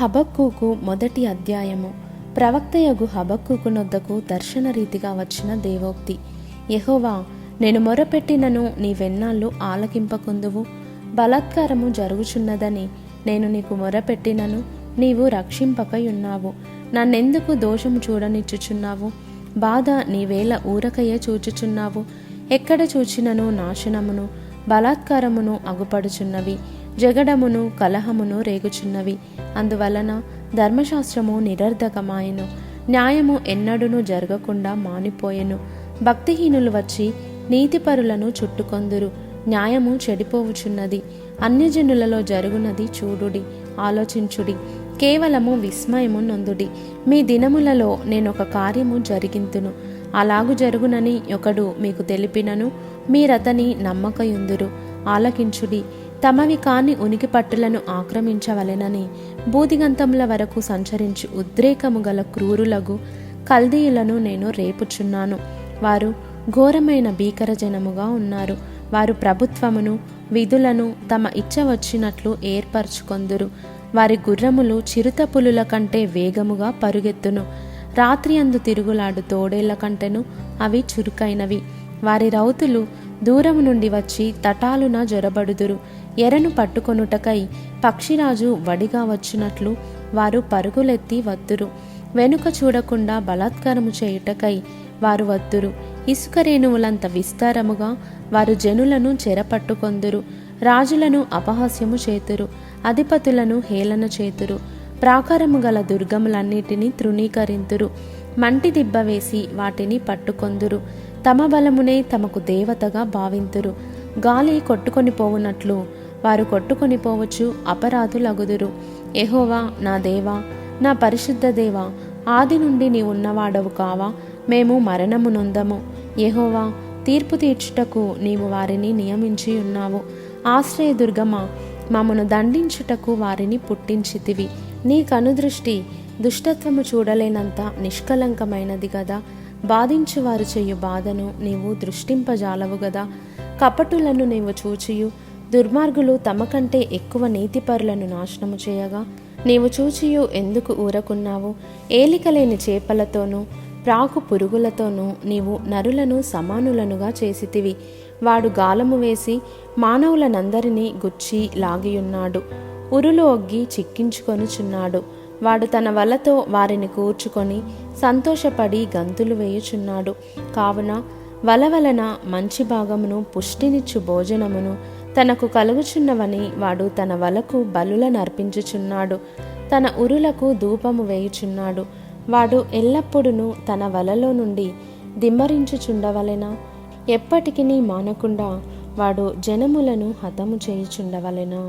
హబక్కూకు మొదటి అధ్యాయము. ప్రవక్తయగు హబక్కూకు నొద్దకు దర్శన రీతిగా వచ్చిన దేవోక్తి. యెహోవా, నేను మొరపెట్టినను నీవెన్నాళ్ళు ఆలకింపకుందువు? బలాత్కారము జరుగుచున్నదని నేను నీకు మొరపెట్టినను నీవు రక్షింపకయున్నావు. నన్నెందుకు దోషము చూడనిచ్చుచున్నావు? బాధ నీవేళ ఊరకయే చూచుచున్నావు. ఎక్కడ చూచినను నాశనమును బలాత్కారమును అగుపడుచున్నవి, జగడమును కలహమును రేగుచున్నవి. అందువలన ధర్మశాస్త్రము నిరర్ధకమాయెను, న్యాయము ఎన్నడూను జరగకుండా మానిపోయెను. భక్తిహీనులు వచ్చి నీతిపరులను చుట్టుకొందురు. న్యాయము చెడిపోవుచున్నది. అన్యజనులలో జరుగునది చూడుడి, ఆలోచించుడి, కేవలము విస్మయము నొందుడి. మీ దినములలో నేనొక కార్యము జరిగింతును, అలాగు జరుగునని ఒకడు మీకు తెలిపినను మీరతని నమ్మకయుందురు. ఆలకించుడి. తమవి కాని ఉనికి పట్టులను ఆక్రమించవలెనని బూదిగంతముల వరకు సంచరించి ఉద్రేకము గల క్రూరులగు కల్దీయులను నేను రేపుచున్నాను. వారు ఘోరమైన భీకర జనముగా ఉన్నారు. వారు ప్రభుత్వమును విధులను తమ ఇచ్చ వచ్చినట్లు ఏర్పరచుకొందురు. వారి గుర్రములు చిరుత పులుల కంటే వేగముగా పరుగెత్తును. రాత్రి అందు తిరుగులాడు తోడేళ్ల కంటెను అవి చురుకైనవి. వారి రౌతులు దూరము నుండి వచ్చి తటాలున జొరబడుదురు. ఎరను పట్టుకొనుటకై పక్షిరాజు వడిగా వచ్చినట్లు వారు పరుగులెత్తి వత్తురు. వెనుక చూడకుండా బలాత్కారము చేయుటకై వారు వత్తురు. ఇసుక రేణువులంత విస్తారముగా వారు జనులను చెరపట్టుకొందురు. రాజులను అపహాస్యము చేతురు, అధిపతులను హేళన చేతురు. ప్రాకారము గల దుర్గములన్నిటినీ తృణీకరింతురు. మంటి దిబ్బ వేసి వాటిని పట్టుకొందురు. తమ బలమునే తమకు దేవతగా భావింతురు. గాలి కొట్టుకొని పోవునట్లు వారు కొట్టుకొని పోవచ్చు, అపరాధులగుదురు. యెహోవా నా దేవా, నా పరిశుద్ధ దేవా, ఆది నుండి నీవున్నవాడవు కావా? మేము మరణము నొందము. యెహోవా, తీర్పు తీర్చుటకు నీవు వారిని నియమించి ఉన్నావు. ఆశ్రయదుర్గమా, మమ్మను దండించుటకు వారిని పుట్టించితివి. నీ కనుదృష్టి దుష్టత్వము చూడలేనంత నిష్కలంకమైనది గదా. బాధించువారు చేయు బాధను నీవు దృష్టింపజాలవు గదా. కపటులను నీవు చూచియు దుర్మార్గులు తమ కంటే ఎక్కువ నీతిపరులను నాశనము చేయగా నీవు చూచియు ఎందుకు ఊరకున్నావు? ఏలికలేని చేపలతోనూ ప్రాకు పురుగులతోనూ నీవు నరులను సమానులనుగా చేసితివి. వాడు గాలము వేసి మానవులనందరినీ గుచ్చి లాగియున్నాడు. ఉరులు ఒగ్గి చిక్కించుకొనుచున్నాడు. వాడు తన వలతో వారిని కూర్చుకొని సంతోషపడి గంతులు వేయుచున్నాడు. కావున వల వలన మంచి భాగమును పుష్టినిచ్చు భోజనమును తనకు కలుగుచున్నవని వాడు తన వలకు బలులనర్పించుచున్నాడు. తన ఉరులకు ధూపము వేయుచున్నాడు. వాడు ఎల్లప్పుడూ తన వలలో నుండి దిమ్మరించుచుండవలెనా? ఎప్పటికినీ మానకుండా వాడు జనములను హతము చేయుచుండవలెనా?